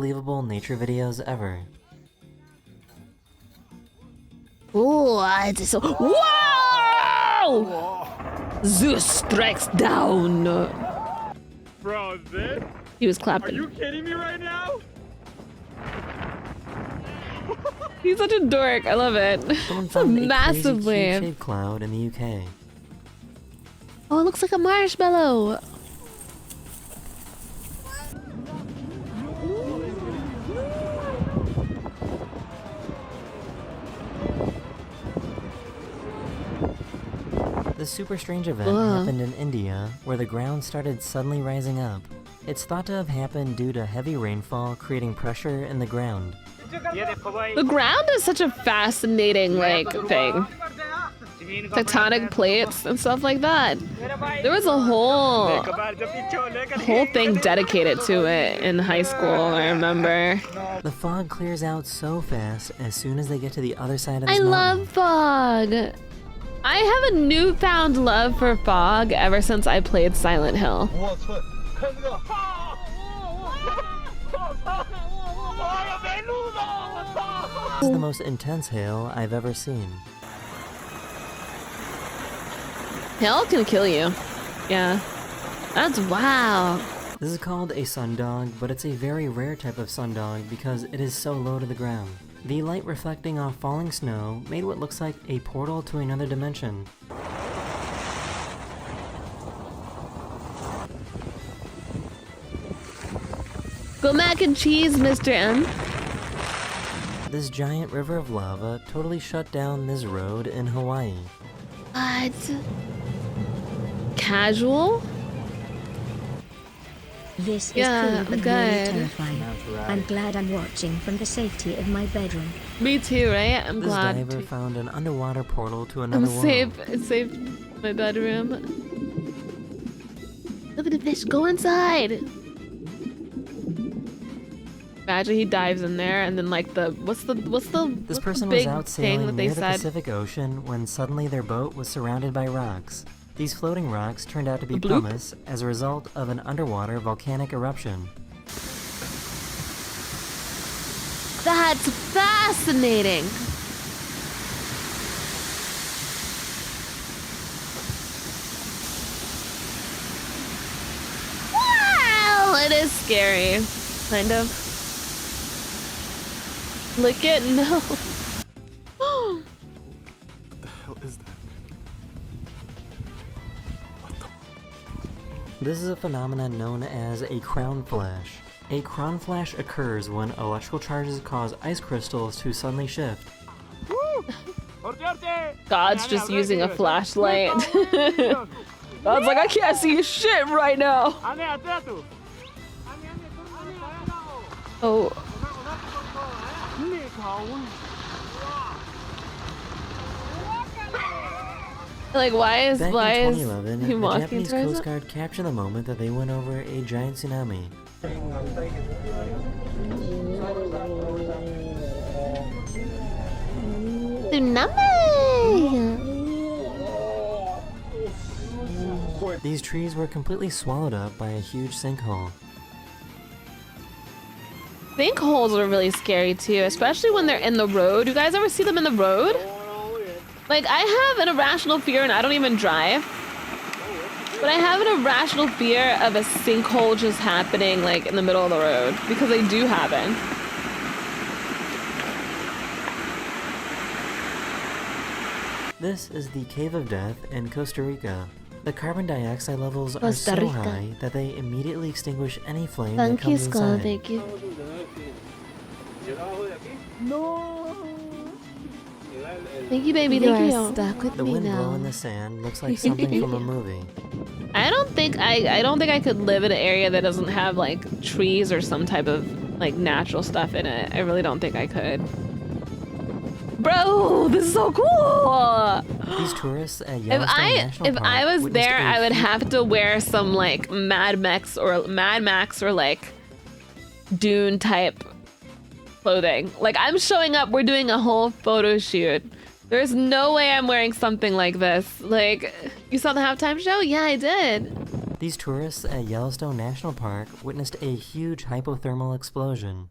Unbelievable nature videos ever. Oh, it's so. Wow! Zeus strikes down. Bro, this? He was Are clapping. you kidding me right now? He's such a dork. I love it. Someone It's a found a massive crazy wave. cube-shaped cloud in the UK. Oh, it looks like a marshmallow. This super strange event Ugh. happened in India, where the ground started suddenly rising up. It's thought to have happened due to heavy rainfall creating pressure in the ground. The ground is such a fascinating, like, thing. Tectonic plates and stuff like that. There was a whole thing dedicated to it in high school, I remember. The fog clears out so fast as soon as they get to the other side of I this mountain. love fog. I have a newfound love for fog ever since I played Silent Hill. This is the most intense hail I've ever seen. Hail can kill you. Yeah. That's wow. This is called a sundog, but it's a very rare type of sundog because it is so low to the ground. The light reflecting off falling snow made what looks like a portal to another dimension. Go mac and cheese, Mr. M. This giant river of lava totally shut down this road in Hawaii. What? Casual? This is Yeah, cool but good. really terrifying. I'm glad I'm watching from the safety of my bedroom. Me too, right? I'm This glad. diver found an underwater portal to I'm another world. safe. It's safe. My bedroom. Look at the fish. Go inside. Imagine he dives in there and then like what's the This person big was out thing sailing that they near the said? Pacific Ocean when suddenly their boat was surrounded by rocks. These floating rocks turned out to be A bloop? pumice as a result of an underwater volcanic eruption. That's fascinating. Wow, it is scary, kind of. Lick it? No. Hell is that? This is a phenomenon known as a crown flash. A crown flash occurs when electrical charges cause ice crystals to suddenly shift. God's just using a flashlight. God's like, I can't see shit right now. Oh. Like, why is Back in he 2011, the walking Japanese towards Coast it? Guard captured the moment that they went over a giant tsunami. Tsunami! These trees were completely swallowed up by a huge sinkhole. Sinkholes are really scary too, especially when they're in the road. You guys ever see them in the road? Like, I have an irrational fear, and I don't even drive. But I have an irrational fear of a sinkhole just happening, like, in the middle of the road. Because they do happen. This is the Cave of Death in Costa Rica. The carbon dioxide levels are Costa so Rica. high that they immediately extinguish any flame that Thank you, comes Skull. inside. Thank you. Thank you, baby. Thank you. Stuck with The me wind now. blowing the sand looks like something from a movie. I don't think I could live in an area that doesn't have like trees or some type of like natural stuff in it. I really don't think I could. Bro, this is so cool. These tourists at If Yellowstone I National Park was witnessed there, a I would huge- have to wear some like Mad Max or like Dune type clothing. Like, I'm showing up, we're doing a whole photo shoot. There's no way I'm wearing something like this. Like, you saw the halftime show? Yeah, I did. These tourists at Yellowstone National Park witnessed a huge hypothermal explosion.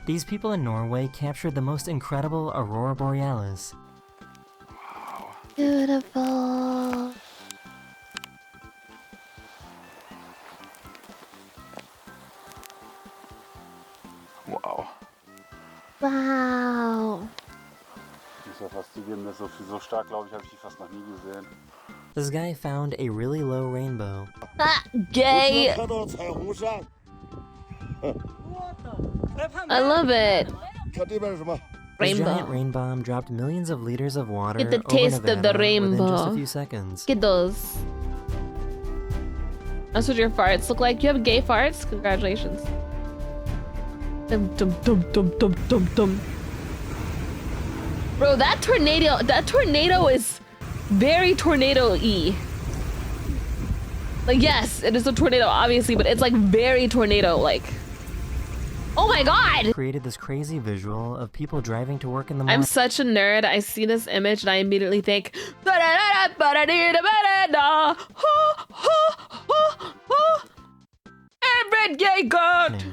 These people in Norway captured the most incredible aurora borealis. Beautiful. Wow. Wow. Das ist ja faszinierend. So stark, glaube ich, habe ich die fast noch nie gesehen. This guy found a really low rainbow. Ah, gay. I love it. This giant Rainbow. rain bomb dropped millions of liters of water Get the over taste of the Nevada within just rainbow. a few seconds. Get those. That's what your farts look like. You have gay farts? Congratulations. Dum dum dum dum dum dum dum. Bro, that tornado is very tornado-y. Like, yes, it is a tornado, obviously, but it's like very tornado-like. Oh my god! Created this crazy visual of people driving to work in the I'm morning. such a nerd. I see this image and I immediately think, every gay god.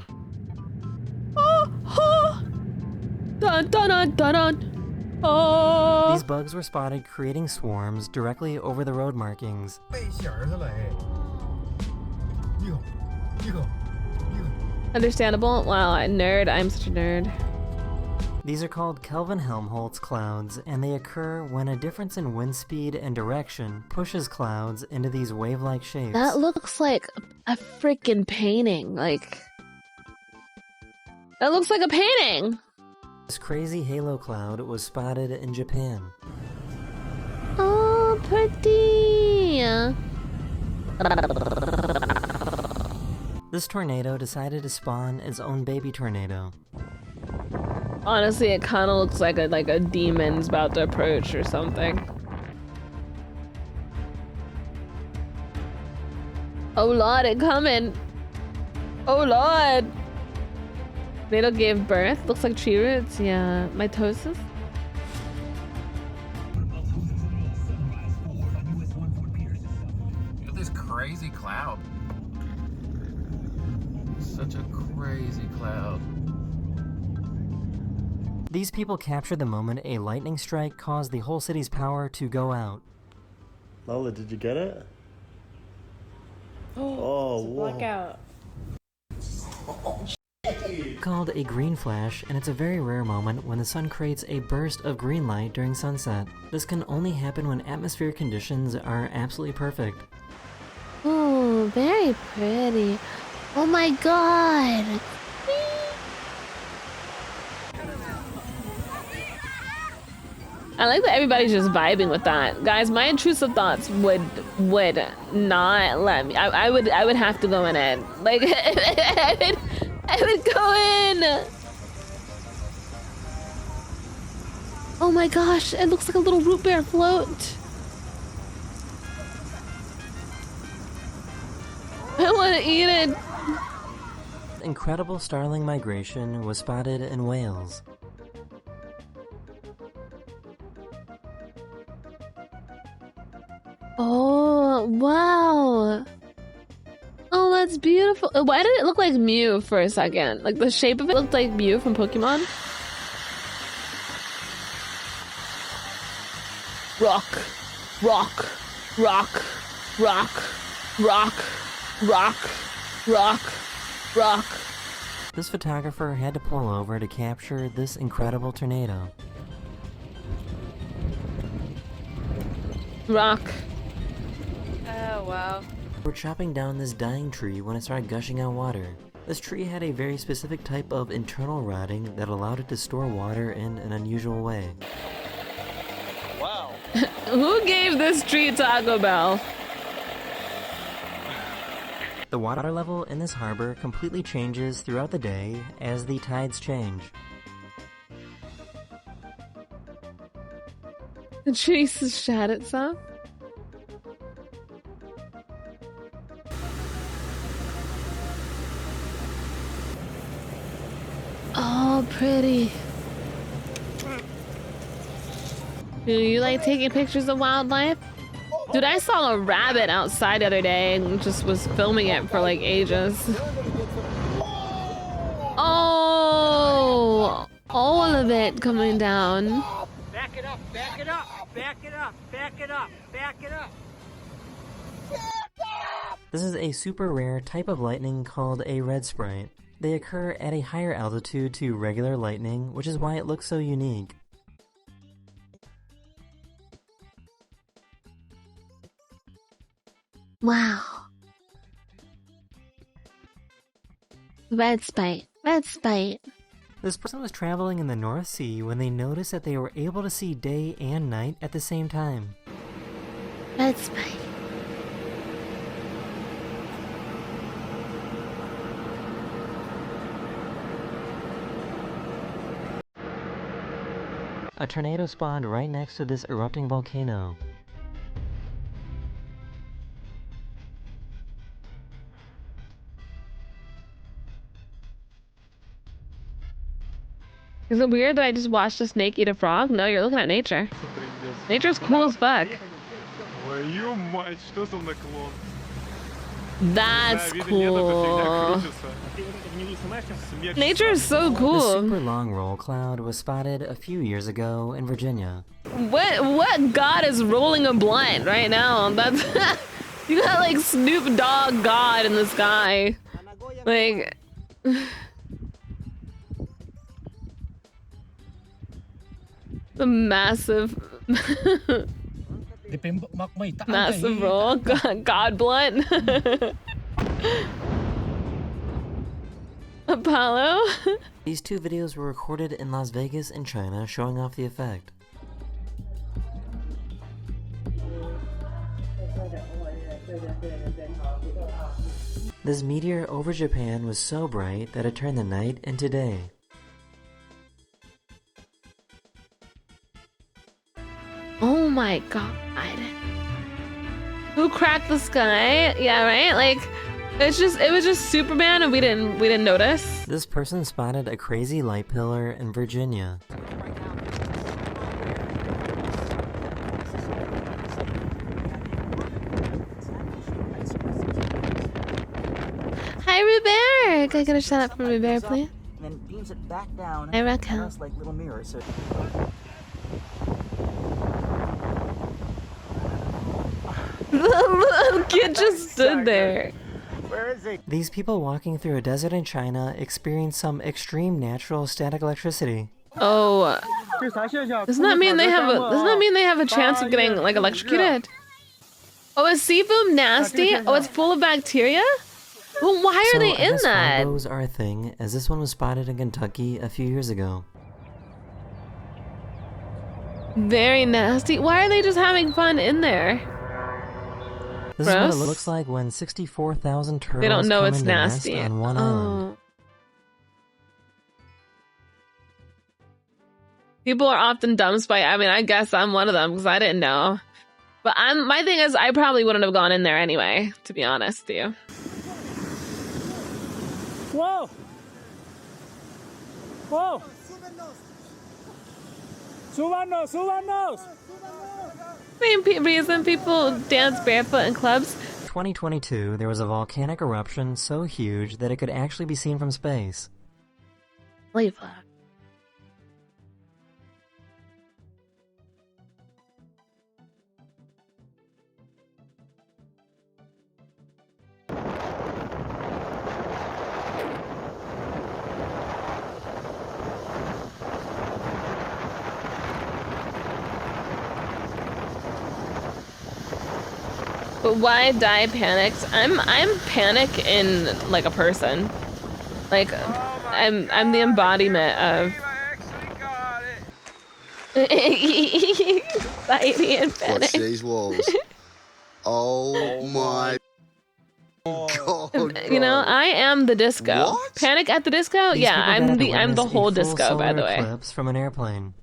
Dun dun dun dun dun. Oh. These bugs were spotted creating swarms directly over the road markings. Understandable. Wow, nerd. I'm such a nerd. These are called Kelvin-Helmholtz clouds, and they occur when a difference in wind speed and direction pushes clouds into these wave-like shapes. That looks like a freaking painting. Like, that looks like a painting. This crazy halo cloud was spotted in Japan. Oh, pretty. This tornado decided to spawn its own baby tornado. Honestly, it kind of looks like a demon's about to approach or something. Oh lord, it coming. Oh lord. Tornado gave birth. Looks like tree roots. Yeah, mitosis. Look at this crazy cloud. Such a crazy cloud. These people captured the moment a lightning strike caused the whole city's power to go out. Lola, did you get it? Oh, Blackout. Called a green flash, and it's a very rare moment when the sun creates a burst of green light during sunset. This can only happen when atmospheric conditions are absolutely perfect. Oh, very pretty. Oh my god. I like that everybody's just vibing with that. Guys, my intrusive thoughts would not let me. I would have to go in it. Like I would go in. Oh my gosh, it looks like a little root beer float. I want to eat it. Incredible starling migration was spotted in Wales. Oh, wow. Oh, that's beautiful. Why did it look like Mew for a second? Like the shape of it looked like Mew from Pokemon. Rock, rock, rock, rock, rock, rock, rock, rock. This photographer had to pull over to capture this incredible tornado. Rock. Oh, wow. We're chopping down this dying tree when it started gushing out water. This tree had a very specific type of internal rotting that allowed it to store water in an unusual way. Wow. Who gave this tree Taco Bell? The water level in this harbor completely changes throughout the day as the tides change. The tree shat itself? pretty. Do you like taking pictures of wildlife? Dude, I saw a rabbit outside the other day and just was filming it for like ages. Oh, all of it coming down. Back it up, back it up, back it up, back it up, back it up. This is a super rare type of lightning called a red sprite. They occur at a higher altitude to regular lightning, which is why it looks so unique. Wow. Red spite. Red spite. This person was traveling in the North Sea when they noticed that they were able to see day and night at the same time. Red spite. A tornado spawned right next to this erupting volcano. Is it weird that I just watched a snake eat a frog? No, you're looking at nature. Nature's cool as fuck. Твою мать, что за наклон? That's Да, видно, нет, эта фигня cool. крутится. Nature is so This cool. super long roll cloud was spotted a few years ago in Virginia. What god is rolling a blunt right now? That's you got like Snoop Dogg God in the sky. Like the massive massive roll. God blunt. Apollo. These two videos were recorded in Las Vegas and China, showing off the effect. This meteor over Japan was so bright that it turned the night into day. Oh my god. Who cracked the sky? Yeah, right? Like it was just Superman and we didn't notice. This person spotted a crazy light pillar in Virginia. Hi Robert! Can I get a shout out from Robert, please? Then beams it back down. I reckon. And it's like little mirrors. So The little kid just stood there. where is he? These people walking through a desert in China experienced some extreme natural static electricity. Oh, doesn't that mean they have a chance of getting like electrocuted? Oh, is seafoam nasty? Oh, it's full of bacteria? Well, why are they I in guess that? Flambeaus are a thing, as this one was spotted in Kentucky a few years ago. Very nasty. Why are they just having fun in there? This is what Gross. it looks like when 64,000 turtles They don't know come it's into nest nasty. on one island. Oh. People are often dumped by. I mean, I guess I'm one of them because I didn't know. But my thing is, I probably wouldn't have gone in there anyway. To be honest with you. Whoa! Whoa! Súbanos! Same reason people dance barefoot in clubs. 2022, there was a volcanic eruption so huge that it could actually be seen from space. Holy fuck. But why die panicked? I'm panic in like a person. Like I'm the embodiment of anxiety and panic. Watch these walls. Oh my god. You know, I am the disco. What? Panic at the Disco? These Yeah, people I'm got to the witness whole a full disco, by the solar way. eclipse from an airplane.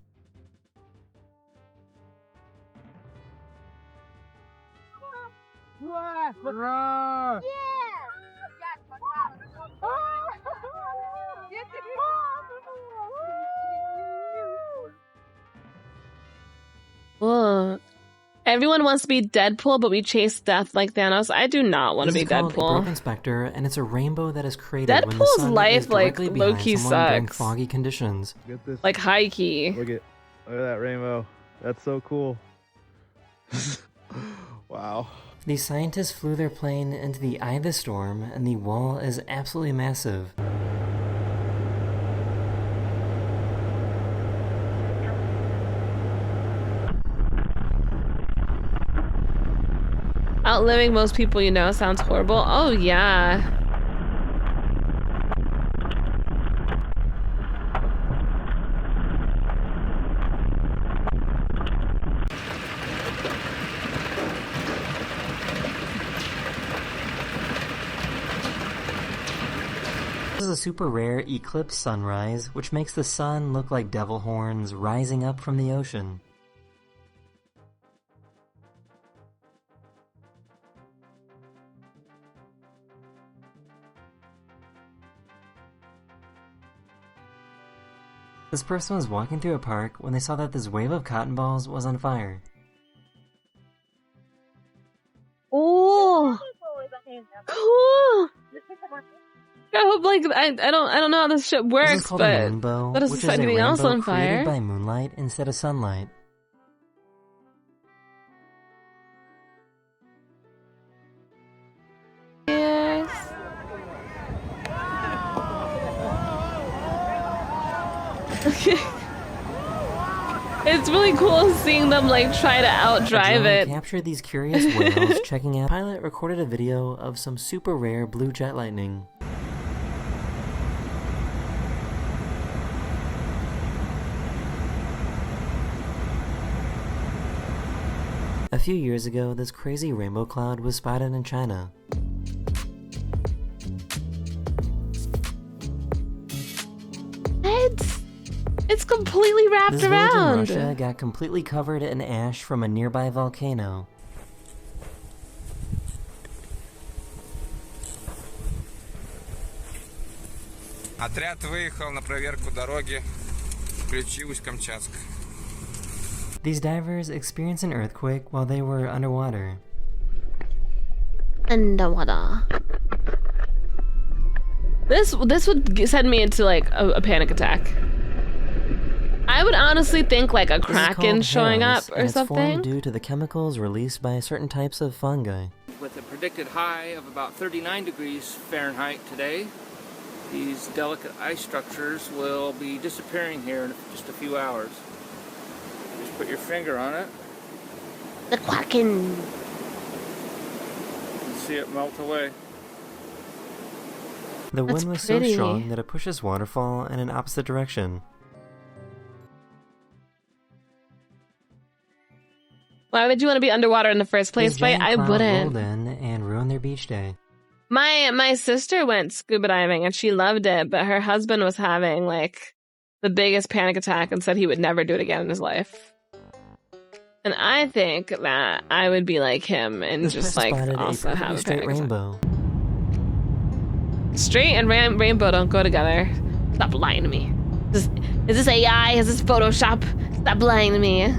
Ugh. Everyone wants to be Deadpool, but we chase death like Thanos. I do not want to This be is called a Deadpool. Broken Spectre, and it's a rainbow that is created when the Deadpool's sun life, is directly like, behind low-key someone during sucks. foggy conditions. Get this. Like high key. Look at that rainbow. That's so cool. Wow. These scientists flew their plane into the eye of the storm, and the wall is absolutely massive. Outliving most people you know sounds horrible. Oh, yeah. This is a super rare eclipse sunrise, which makes the sun look like devil horns rising up from the ocean. This person was walking through a park when they saw that this wave of cotton balls was on fire. Oh, cool. I hope, like, I don't know how this shit This works, is called a but moonbow, that doesn't which is set a anything else rainbow on created fire. by moonlight instead of sunlight. Yes. It's really cool seeing them like try to outdrive drone it. captured these curious whales checking out. Pilot recorded a video of some super rare blue jet lightning. A few years ago, this crazy rainbow cloud was spotted in China. It's completely wrapped This village in around. Russia got completely covered in ash from a nearby volcano. Отряд выехал на проверку дороги. Включилась Камчатск. These divers experienced an earthquake while they were underwater. Underwater. This would send me into like a panic attack. I would honestly think like a This is kraken called showing up Haros, or and it's something. formed due to the chemicals released by certain types of fungi. With a predicted high of about 39 degrees Fahrenheit today, these delicate ice structures will be disappearing here in just a few hours. Just put your finger on it The kraken. and see it melt away. The That's wind was pretty. so strong that it pushed this waterfall in an opposite direction. Why would you want to be underwater in the first place? This But giant I cloud wouldn't. rolled in and ruined their beach day. My sister went scuba diving and she loved it, but her husband was having like the biggest panic attack and said he would never do it again in his life. And I think that I would be like him and This just person like spotted also a have perfectly a straight panic attack. rainbow. Straight and rainbow don't go together. Stop lying to me. Is this AI? Is this Photoshop? Stop lying to me.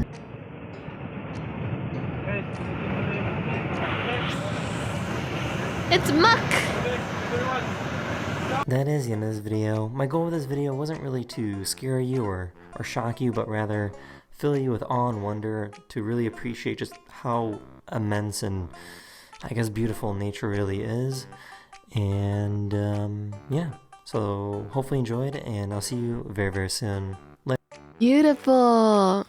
It's muck! That is the end of this video. My goal with this video wasn't really to scare you or shock you, but rather fill you with awe and wonder to really appreciate just how immense and, I guess, beautiful nature really is. And, yeah. So, hopefully you enjoyed, and I'll see you very, very soon. Beautiful.